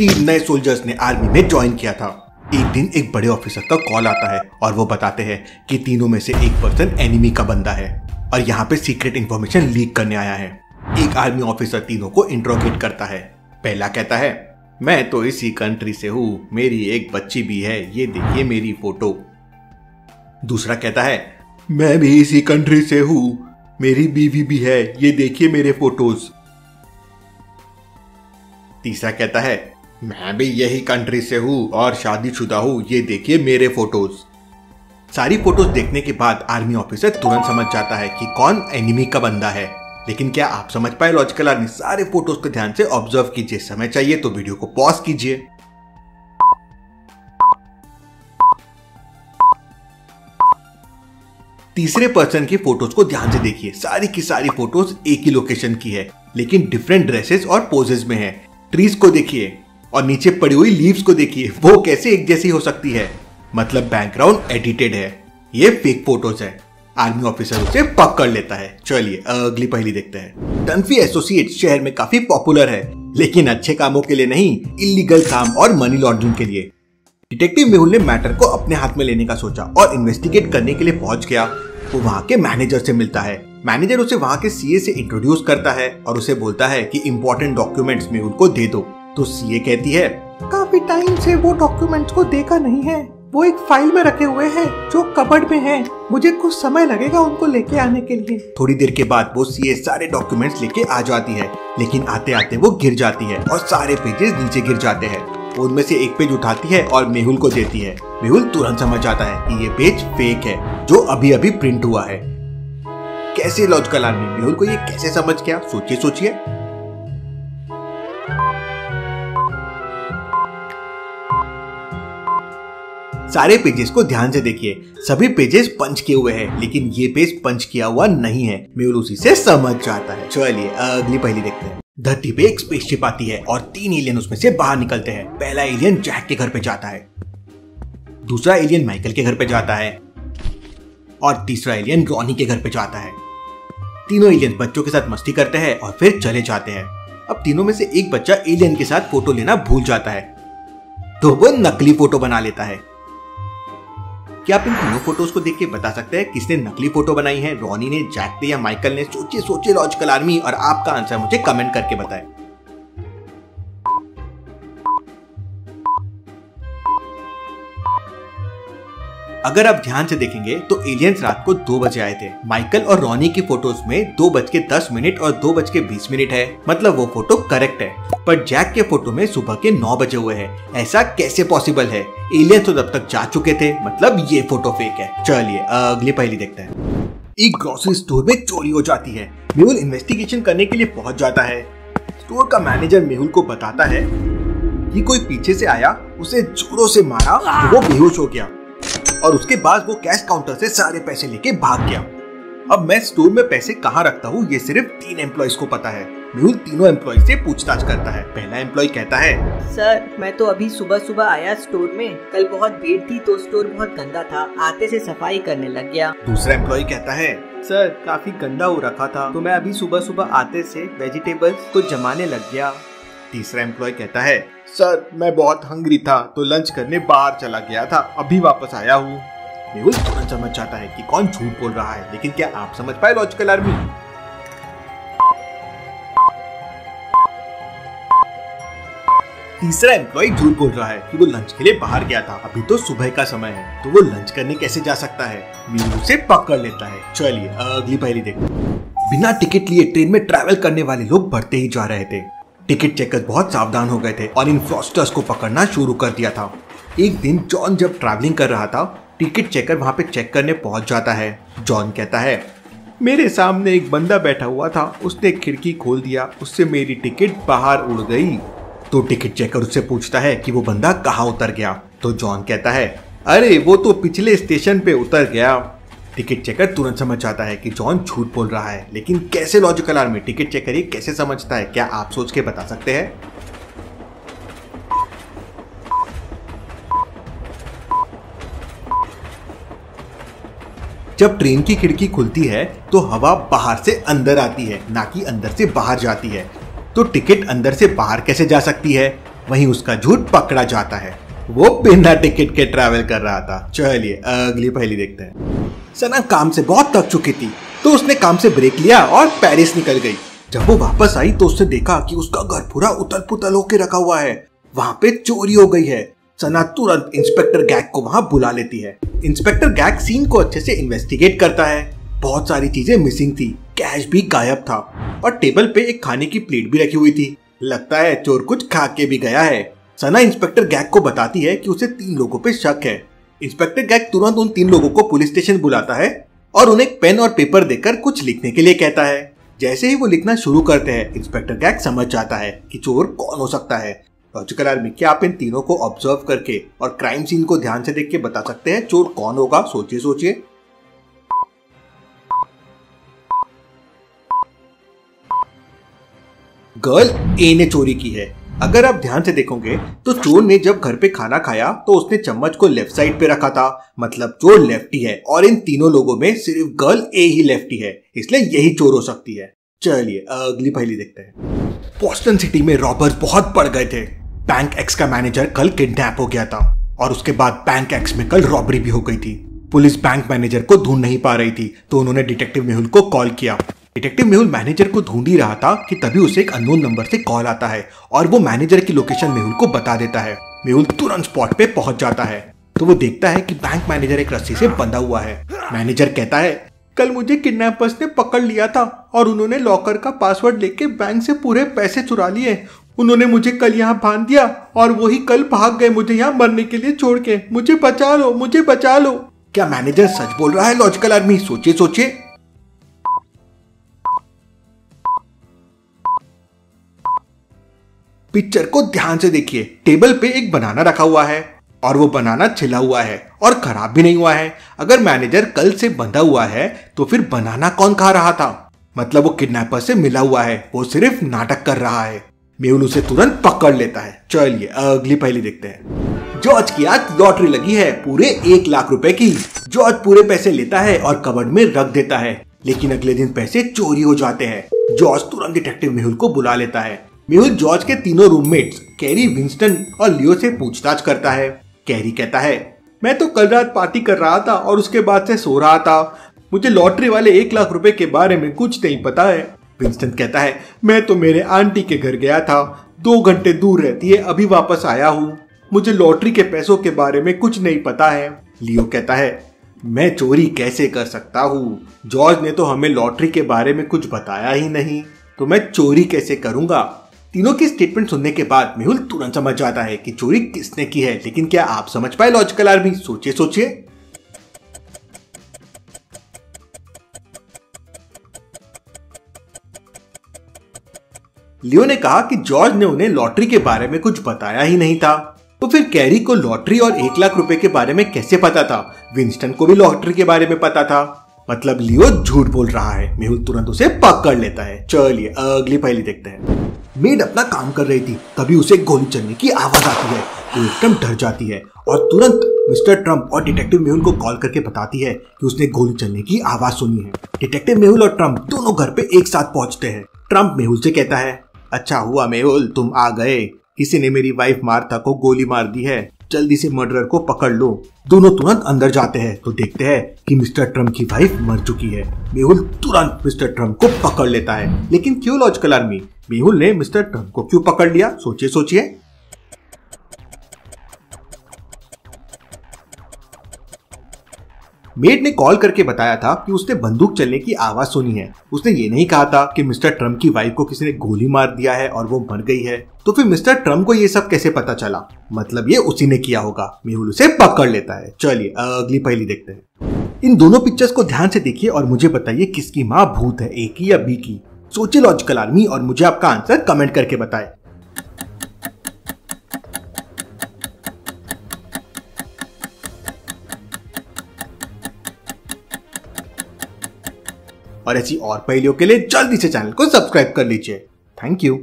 3 नए सोल्जर्स ने आर्मी में ज्वाइन किया था। एक दिन एक बड़े ऑफिसर का कॉल आता है और वो बताते हैं कि तीनों में से एक पर्सन एनिमी का बंदा है और यहाँ पे सीक्रेट इंफॉर्मेशन लीक करने आया है। एक आर्मी ऑफिसर तीनों को इंट्रोगेट करता है। पहला कहता है, मैं तो इसी कंट्री से हूँ, मेरी एक बच्ची भी है, ये देखिए मेरी फोटो। दूसरा कहता है, मैं भी इसी कंट्री से हूँ, मेरी बीवी भी है, ये देखिए मेरे फोटोज। तीसरा कहता है, मैं भी यही कंट्री से हूँ और शादीशुदा हूँ, ये देखिए मेरे फोटोज। सारी फोटोज देखने के बाद आर्मी ऑफिसर तुरंत समझ जाता है कि कौन एनिमी का बंदा है। लेकिन क्या आप समझ पाए लॉजिकल आर्मी? सारे फोटोज को ध्यान से ऑब्जर्व कीजिए, समय चाहिए तो वीडियो को पॉज कीजिए। तीसरे पर्सन की फोटोज को ध्यान से देखिए। सारी की सारी फोटोज एक ही लोकेशन की है लेकिन डिफरेंट ड्रेसेस और पोजेस में है। ट्रीज को देखिए और नीचे पड़ी हुई लीव्स को देखिए, वो कैसे एक जैसी हो सकती है? मतलब बैकग्राउंड एडिटेड है, ये फेक फोटोज है। आर्मी ऑफिसर उसे पकड़ लेता है। चलिए अगली पहेली देखते हैं। डनफी एसोसिएट्स शहर में काफी पॉपुलर है लेकिन अच्छे कामों के लिए नहीं, इलीगल काम और मनी लॉन्ड्रिंग के लिए। डिटेक्टिव मेहुल ने मैटर को अपने हाथ में लेने का सोचा और इन्वेस्टिगेट करने के लिए पहुंच गया। वो वहाँ के मैनेजर से मिलता है। मैनेजर उसे वहाँ के सीए से इंट्रोड्यूस करता है और उसे बोलता है कि इम्पोर्टेंट डॉक्यूमेंट्स मेहुल को दे दो। तो सीए कहती है, काफी टाइम से वो डॉक्यूमेंट्स को देखा नहीं है, वो एक फाइल में रखे हुए हैं जो कबर्ड में है, मुझे कुछ समय लगेगा उनको लेके आने के लिए। थोड़ी देर के बाद वो सीए सारे डॉक्यूमेंट्स लेके आ जाती है लेकिन आते आते वो गिर जाती है और सारे पेजेस नीचे गिर जाते हैं। उनमें से एक पेज उठाती है और मेहुल को देती है। मेहुल तुरंत समझ जाता है कि ये पेज फेक है जो अभी अभी प्रिंट हुआ है। कैसे लॉजिकल आर्मी? मेहुल को ये कैसे समझ गया? सोचिए सोचिए। सारे पेजेस को ध्यान से देखिए। सभी पेजेस पंच किए हुए हैं लेकिन ये पेज पंच किया हुआ नहीं है। मेहुल उसी से समझ जाता है। चलिए अगली पहेली देखते हैं। धरती पे एक स्पेसशिप आती है और 3 एलियन उसमें से बाहर निकलते हैं। पहला एलियन जैक के घर पे जाता है, दूसरा एलियन माइकल के घर पे जाता है और तीसरा एलियन रॉनी के घर पे जाता है। तीनों एलियन बच्चों के साथ मस्ती करते हैं और फिर चले जाते हैं। अब तीनों में से एक बच्चा एलियन के साथ फोटो लेना भूल जाता है तो वो नकली फोटो बना लेता है। क्या आप इन तीनों फोटोज को देख के बता सकते हैं किसने नकली फोटो बनाई है? रॉनी ने, जैक ने या माइकल ने? सोचिए सोचिए लॉजिकल आर्मी और आपका आंसर मुझे कमेंट करके बताएं। अगर आप ध्यान से देखेंगे तो एलियंस रात को 2 बजे आए थे। माइकल और रॉनी की फोटोज में 2:10 और 2:20 है, मतलब वो फोटो करेक्ट है। पर जैक के फोटो में सुबह के 9 बजे हुए हैं। ऐसा कैसे पॉसिबल है? एलियंस तो तब तक जा चुके थे, मतलब ये फोटो फेक है। चलिए अगली पहेली देखते हैं। एक ग्रोसरी स्टोर में चोरी हो जाती है। मेहुल इन्वेस्टिगेशन करने के लिए पहुंच जाता है। स्टोर का मैनेजर मेहुल को बताता है कि कोई पीछे से आया, उसे जोरों से मारा तो वो बेहोश हो गया और उसके बाद वो कैश काउंटर से सारे पैसे लेके भाग गया। अब मैं स्टोर में पैसे कहाँ रखता हूँ ये सिर्फ 3 एम्प्लॉइज को पता है। मेहुल तीनों एम्प्लॉइज से पूछताछ करता है। पहला एम्प्लॉय कहता है, सर मैं तो अभी सुबह सुबह आया स्टोर में, कल बहुत भीड़ थी तो स्टोर बहुत गंदा था, आते से सफाई करने लग गया। दूसरा एम्प्लॉय कहता है, सर काफी गंदा हो रखा था तो मैं अभी सुबह सुबह आते से वेजिटेबल्स को जमाने लग गया। तीसरा एम्प्लॉय कहता है, सर मैं बहुत हंग्री था तो लंच करने बाहर चला गया था, अभी वापस आया हूँ। मेहुल तुरंत समझ जाता है कि कौन झूठ बोल रहा है, लेकिन क्या आप समझ पाए लॉजिकल आर्मी? तीसरा एम्प्लॉय झूठ बोल रहा है कि वो लंच के लिए बाहर गया था, अभी तो सुबह का समय है, तो वो लंच करने कैसे जा सकता है? मेहुल उसे पकड़ लेता है। चलिए अगली पहेली देखो। बिना टिकट लिए ट्रेन में ट्रैवल करने वाले लोग बढ़ते ही जा रहे थे। टिकट चेकर्स बहुत सावधान हो गए थे और इन फ्रॉस्टर्स को पकड़ना शुरू कर दिया था। एक दिन जॉन जब ट्रैवलिंग कर रहा था, टिकट चेकर वहां पे चेक करने पहुंच जाता है। जॉन कहता है, मेरे सामने एक बंदा बैठा हुआ था, उसने खिड़की खोल दिया, उससे मेरी टिकट बाहर उड़ गई। तो टिकट चेकर उससे पूछता है कि वो बंदा कहाँ उतर गया। तो जॉन कहता है, अरे वो तो पिछले स्टेशन पे उतर गया। टिकट चेकर तुरंत समझ जाता है कि जॉन झूठ बोल रहा है, लेकिन कैसे लॉजिकल आर्मी? टिकट चेकर ये कैसे समझता है? क्या आप सोच के बता सकते हैं? जब ट्रेन की खिड़की खुलती है तो हवा बाहर से अंदर आती है, ना कि अंदर से बाहर जाती है। तो टिकट अंदर से बाहर कैसे जा सकती है? वहीं उसका झूठ पकड़ा जाता है। वो बिना टिकट के ट्रैवल कर रहा था। चलिए अगली पहेली देखते हैं। सना काम से बहुत थक चुकी थी तो उसने काम से ब्रेक लिया और पेरिस निकल गई। जब वो वापस आई तो उसने देखा कि उसका घर पूरा उथल पुथल होके रखा हुआ है। वहाँ पे चोरी हो गई है। सना तुरंत इंस्पेक्टर गैग को वहाँ बुला लेती है। इंस्पेक्टर गैग सीन को अच्छे से इन्वेस्टिगेट करता है। बहुत सारी चीजें मिसिंग थी, कैश भी गायब था और टेबल पे एक खाने की प्लेट भी रखी हुई थी। लगता है चोर कुछ खा के भी गया है। सना इंस्पेक्टर गैग को बताती है कि उसे 3 लोगों पे शक है। इंस्पेक्टर गैग तुरंत उन 3 लोगों को पुलिस स्टेशन बुलाता है और उन्हें एक पेन और पेपर देकर कुछ लिखने के लिए कहता है। जैसे ही वो लिखना शुरू करते हैं, इंस्पेक्टर गैग समझ जाता है कि चोर कौन हो सकता है। लॉजिकल आर्मी, क्या आप इन तीनों को ऑब्जर्व करके और क्राइम सीन को ध्यान से देख के बता सकते हैं चोर कौन होगा? सोचिए सोचिए। गर्ल ए ने चोरी की है। अगर आप ध्यान से देखोगे तो चोर ने जब घर पे खाना खाया तो उसने चम्मच को लेफ्ट साइड पे रखा था, मतलब चोर लेफ्टी है और इन तीनों लोगों में सिर्फ गर्ल ए ही लेफ्टी है, इसलिए यही चोर हो सकती है। चलिए अगली पहेली देखते हैं। बोस्टन सिटी में रॉबर्स बहुत बढ़ गए थे। बैंक एक्स का मैनेजर कल किडनैप हो गया था और उसके बाद बैंक एक्स में कल रॉबरी भी हो गई थी। पुलिस बैंक मैनेजर को ढूंढ नहीं पा रही थी तो उन्होंने डिटेक्टिव मेहुल को कॉल किया। डिटेक्टिव मेहुल मैनेजर को ढूंढ ही रहा था कि तभी उसे एक अननोन नंबर से कॉल आता है और वो मैनेजर की लोकेशन मेहुल को बता देता है। मेहुल तुरंत स्पॉट पे पहुंच जाता है तो वो देखता है कि बैंक मैनेजर एक रस्सी से बंधा हुआ है। मैनेजर कहता है, कल मुझे किडनैपर्स ने पकड़ लिया था और उन्होंने लॉकर का पासवर्ड लेके बैंक से पूरे पैसे चुरा लिए। उन्होंने मुझे कल यहाँ बांध दिया और वही कल भाग गए मुझे यहाँ मरने के लिए छोड़ के। मुझे बचा लो, मुझे बचा लो। क्या मैनेजर सच बोल रहा है? लॉजिकल आर्मी, सोचिए सोचिए। पिक्चर को ध्यान से देखिए। टेबल पे एक बनाना रखा हुआ है और वो बनाना छिला हुआ है और खराब भी नहीं हुआ है। अगर मैनेजर कल से बंधा हुआ है तो फिर बनाना कौन खा रहा था? मतलब वो किडनैपर से मिला हुआ है, वो सिर्फ नाटक कर रहा है। मेहुल उसे तुरंत पकड़ लेता है। चलिए अगली पहेली देखते हैं। जॉर्ज की आज लॉटरी लगी है पूरे 1 लाख रुपए की। जॉर्ज पूरे पैसे लेता है और कबर्ड में रख देता है, लेकिन अगले दिन पैसे चोरी हो जाते हैं। जॉर्ज तुरंत डिटेक्टिव मेहुल को बुला लेता है। मेहुल जॉर्ज के तीनों रूममेट्स कैरी, विंस्टन और लियो से पूछताछ करता है। कैरी कहता है, मैं तो कल रात पार्टी कर रहा था और उसके बाद से सो रहा था। मुझे लॉटरी वाले 1 लाख रुपए के बारे में कुछ नहीं पता है। विंस्टन कहता है, मैं तो मेरे आंटी के घर गया था, 2 घंटे दूर रहती है, अभी वापस आया हूँ। मुझे लॉटरी के पैसों के बारे में कुछ नहीं पता है। लियो कहता है, मैं चोरी कैसे कर सकता हूँ? जॉर्ज ने तो हमें लॉटरी के बारे में कुछ बताया ही नहीं, तो मैं चोरी कैसे करूंगा? तीनों की स्टेटमेंट सुनने के बाद मेहुल तुरंत समझ जाता है कि चोरी किसने की है। लेकिन क्या आप समझ पाए लॉजिकल आर्मी? सोचिए सोचिए। लियो ने कहा कि जॉर्ज ने उन्हें लॉटरी के बारे में कुछ बताया ही नहीं था। तो फिर कैरी को लॉटरी और 1 लाख रुपए के बारे में कैसे पता था? विंस्टन को भी लॉटरी के बारे में पता था, मतलब लियो झूठ बोल रहा है। मेहुल तुरंत उसे पकड़ लेता है। चलिए अगली पहेली देखते हैं। मेड अपना काम कर रही थी, तभी उसे गोली चलने की आवाज आती है। वो एकदम डर जाती है और तुरंत मिस्टर ट्रम्प और डिटेक्टिव मेहुल को कॉल करके बताती है कि उसने गोली चलने की आवाज सुनी है। डिटेक्टिव मेहुल और ट्रम्प दोनों घर पे एक साथ पहुंचते हैं। ट्रम्प मेहुल से कहता है, अच्छा हुआ मेहुल तुम आ गए, किसी ने मेरी वाइफ मार्था को गोली मार दी है, जल्दी से मर्डरर को पकड़ लो। दोनों तुरंत अंदर जाते हैं तो देखते हैं कि मिस्टर ट्रम्प की वाइफ मर चुकी है। मेहुल तुरंत मिस्टर ट्रम्प को पकड़ लेता है। लेकिन क्यों लॉजिकल आर्मी? मेहुल ने मिस्टर ट्रम्प को क्यों पकड़ लिया? सोचिए सोचिए। मेड ने कॉल करके बताया था कि उसने बंदूक चलने की आवाज सुनी है। उसने ये नहीं कहा था कि मिस्टर ट्रम्प की वाइफ को किसी ने गोली मार दिया है और वो मर गई है। तो फिर मिस्टर ट्रम्प को ये सब कैसे पता चला? मतलब ये उसी ने किया होगा। मेहुल उसे पकड़ लेता है। चलिए अगली पहेली देखते हैं। इन दोनों पिक्चर्स को ध्यान से देखिए और मुझे बताइए किसकी माँ भूत है, ए की या बी की? सोचिए लॉजिकल आर्मी और मुझे आपका आंसर कमेंट करके बताएं। और ऐसी और पहेलियों के लिए जल्दी से चैनल को सब्सक्राइब कर लीजिए। Thank you.